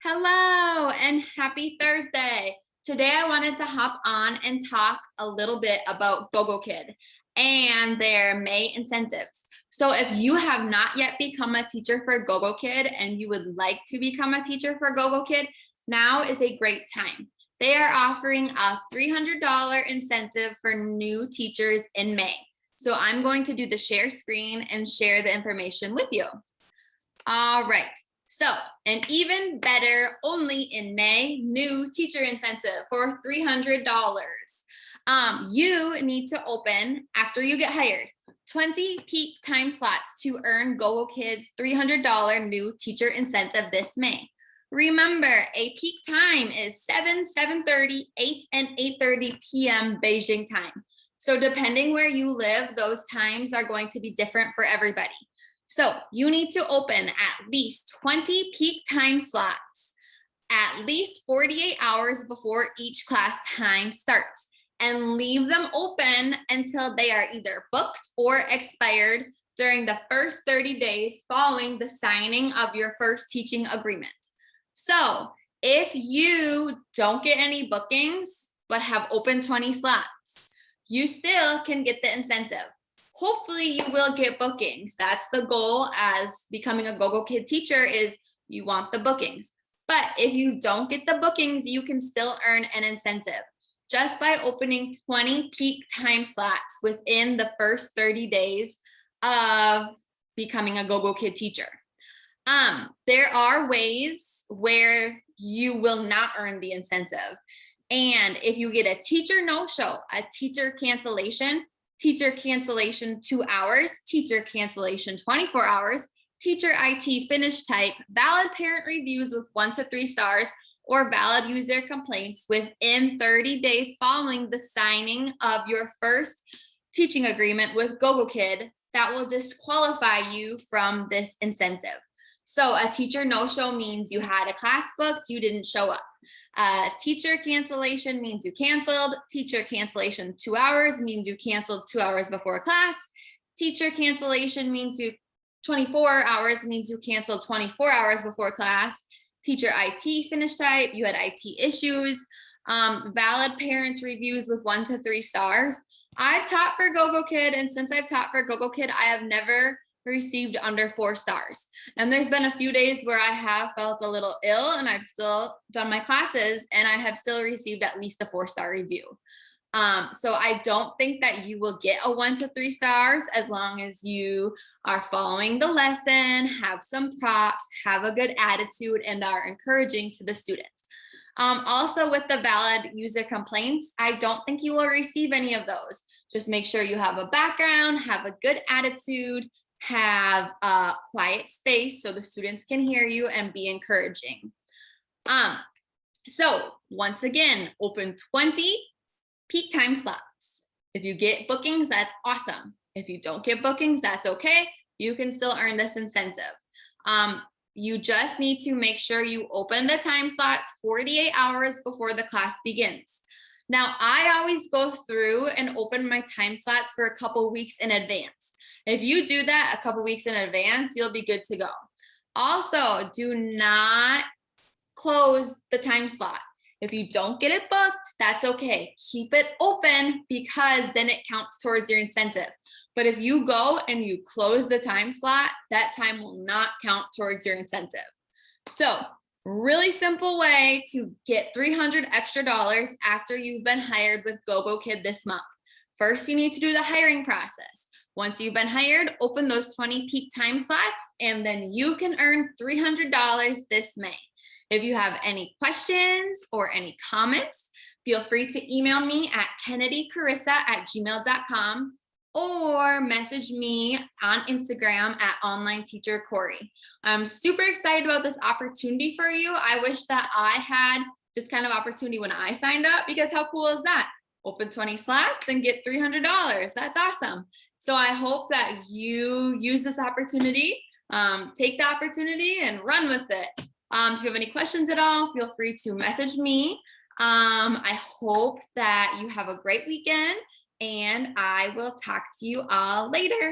Hello and happy Thursday. Today I wanted to hop on and talk a little bit about GOGOKID and their May incentives. So if you have not yet become a teacher for GOGOKID and you would like to become a teacher for GOGOKID, now is a great time. They are offering a $300 incentive for new teachers in May. So I'm going to do the share screen and share the information with you. All right. So, an even better, only in May, new teacher incentive for $300. You need to open, after you get hired, 20 peak time slots to earn GOGOKID's $300 new teacher incentive this May. Remember, a peak time is 7, 7:30, 8, and 8:30 p.m. Beijing time. So depending where you live, those times are going to be different for everybody. So you need to open at least 20 peak time slots at least 48 hours before each class time starts and leave them open until they are either booked or expired during the first 30 days following the signing of your first teaching agreement. So if you don't get any bookings but have open 20 slots, you still can get the incentive. Hopefully you will get bookings. That's the goal as becoming a GOGOKID teacher is you want the bookings. But if you don't get the bookings, you can still earn an incentive just by opening 20 peak time slots within the first 30 days of becoming a GOGOKID teacher. There are ways where you will not earn the incentive. And if you get a teacher no-show, a teacher cancellation 2 hours, teacher cancellation 24 hours, teacher IT finish type, valid parent reviews with 1 to 3 stars, or valid user complaints within 30 days following the signing of your first teaching agreement with GOGOKID, that will disqualify you from this incentive. So a teacher no-show means you had a class booked, you didn't show up. Teacher cancellation means you canceled. Teacher cancellation 2 hours means you canceled 2 hours before class. Teacher cancellation means 24 hours means you canceled 24 hours before class. Teacher IT finish type, you had IT issues. Valid parent reviews with 1 to 3 stars. I've taught for GOGOKID, and since I've taught for GOGOKID, I have never received under 4 stars. And there's been a few days where I have felt a little ill and I've still done my classes and I have still received at least a 4-star review. So I don't think that you will get a 1 to 3 stars as long as you are following the lesson, have some props, have a good attitude, and are encouraging to the students. Also with the valid user complaints, I don't think you will receive any of those. Just make sure you have a background, have a good attitude, have a quiet space so the students can hear you and be encouraging. So once again, open 20 peak time slots. If you get bookings, that's awesome. If you don't get bookings, that's okay. You can still earn this incentive. You just need to make sure you open the time slots 48 hours before the class begins. Now, I always go through and open my time slots for a couple weeks in advance. If you do that a couple weeks in advance, you'll be good to go. Also, do not close the time slot. If you don't get it booked, that's okay. Keep it open because then it counts towards your incentive. But if you go and you close the time slot, that time will not count towards your incentive. So, really simple way to get $300 extra after you've been hired with GOGOKID this month. First, you need to do the hiring process. Once you've been hired, open those 20 peak time slots, and then you can earn $300 this May. If you have any questions or any comments, feel free to email me at kennedycarissa@gmail.com or message me on Instagram at onlineteachercorey. I'm super excited about this opportunity for you. I wish that I had this kind of opportunity when I signed up, because how cool is that? Open 20 slots and get $300. That's awesome. So I hope that you use this opportunity, take the opportunity and run with it. If you have any questions at all, feel free to message me. I hope that you have a great weekend, and I will talk to you all later.